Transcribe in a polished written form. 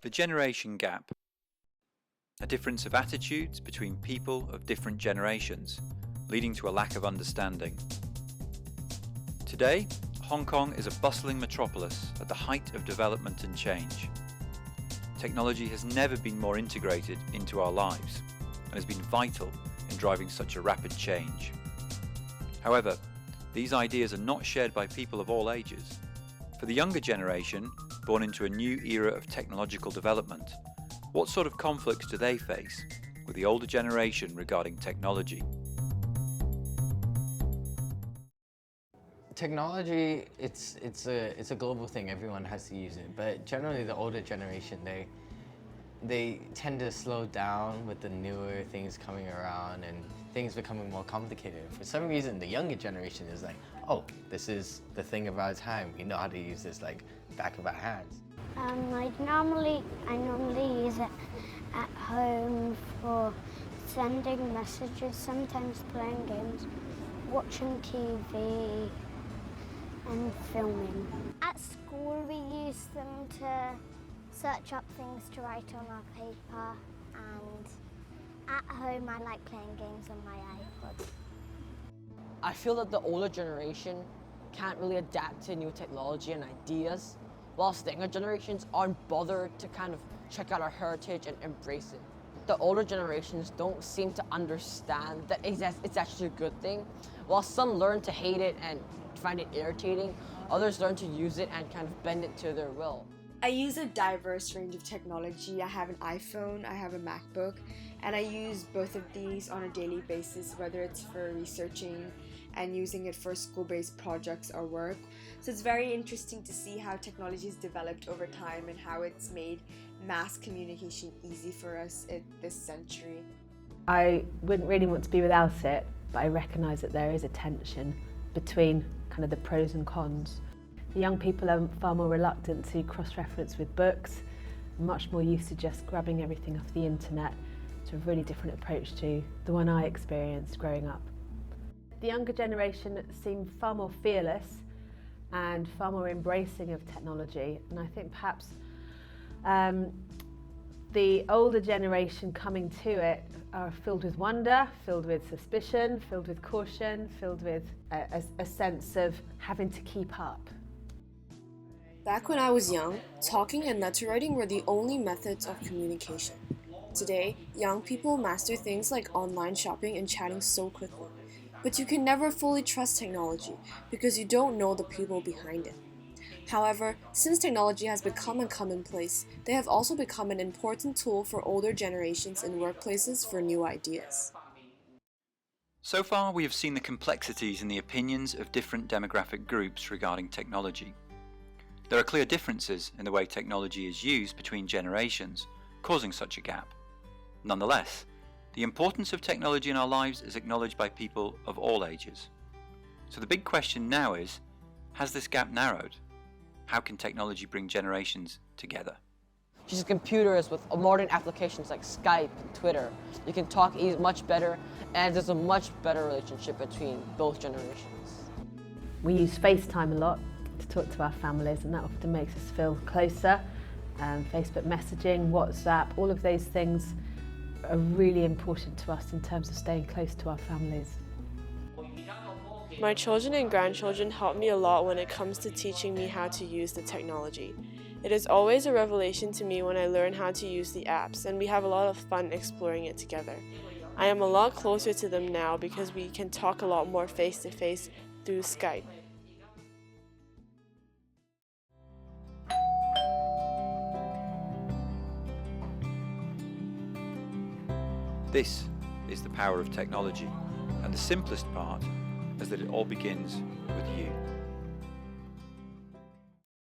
The generation gap. A difference of attitudes between people of different generations, leading to a lack of understanding. Today, Hong Kong is a bustling metropolis at the height of development and change. Technology has never been more integrated into our lives and has been vital in driving such a rapid change. However, these ideas are not shared by people of all ages. For the younger generation, born into a new era of technological development, what sort of conflicts do they face with the older generation regarding technology? Technology, it's a global thing. Everyone has to use it, but generally the older generation, they tend to slow down with the newer things coming around and things becoming more complicated. For some reason, the younger generation is like, oh, this is the thing of our time. We know how to use this like back of our hands. I normally use it at home for sending messages, sometimes playing games, watching TV, and filming. At school, we use them to search up things to write on our paper, and at home, I like playing games on my iPod. I feel that the older generation can't really adapt to new technology and ideas, whilst the younger generations aren't bothered to kind of check out our heritage and embrace it. The older generations don't seem to understand that it's actually a good thing. While some learn to hate it and find it irritating, others learn to use it and kind of bend it to their will. I use a diverse range of technology. I have an iPhone, I have a MacBook, and I use both of these on a daily basis, whether it's for researching and using it for school-based projects or work. So it's very interesting to see how technology has developed over time and how it's made mass communication easy for us in this century. I wouldn't really want to be without it, but I recognise that there is a tension between kind of the pros and cons. The young people are far more reluctant to cross-reference with books, much more used to just grabbing everything off the internet. It's a really different approach to the one I experienced growing up. The younger generation seem far more fearless and far more embracing of technology, and I think perhaps the older generation coming to it are filled with wonder, filled with suspicion, filled with caution, filled with a sense of having to keep up. Back when I was young, talking and letter writing were the only methods of communication. Today, young people master things like online shopping and chatting so quickly. But you can never fully trust technology because you don't know the people behind it. However, since technology has become a commonplace, they have also become an important tool for older generations in workplaces for new ideas. So far, we have seen the complexities in the opinions of different demographic groups regarding technology. There are clear differences in the way technology is used between generations, causing such a gap. Nonetheless, the importance of technology in our lives is acknowledged by people of all ages. So the big question now is, has this gap narrowed? How can technology bring generations together? Just computers with modern applications like Skype and Twitter. You can talk much better, and there's a much better relationship between both generations. We use FaceTime a lot to talk to our families, and that often makes us feel closer. Facebook messaging, WhatsApp, all of those things are really important to us in terms of staying close to our families. My children and grandchildren help me a lot when it comes to teaching me how to use the technology. It is always a revelation to me when I learn how to use the apps, and we have a lot of fun exploring it together. I am a lot closer to them now because we can talk a lot more face-to-face through Skype. This is the power of technology, and the simplest part is that it all begins with you.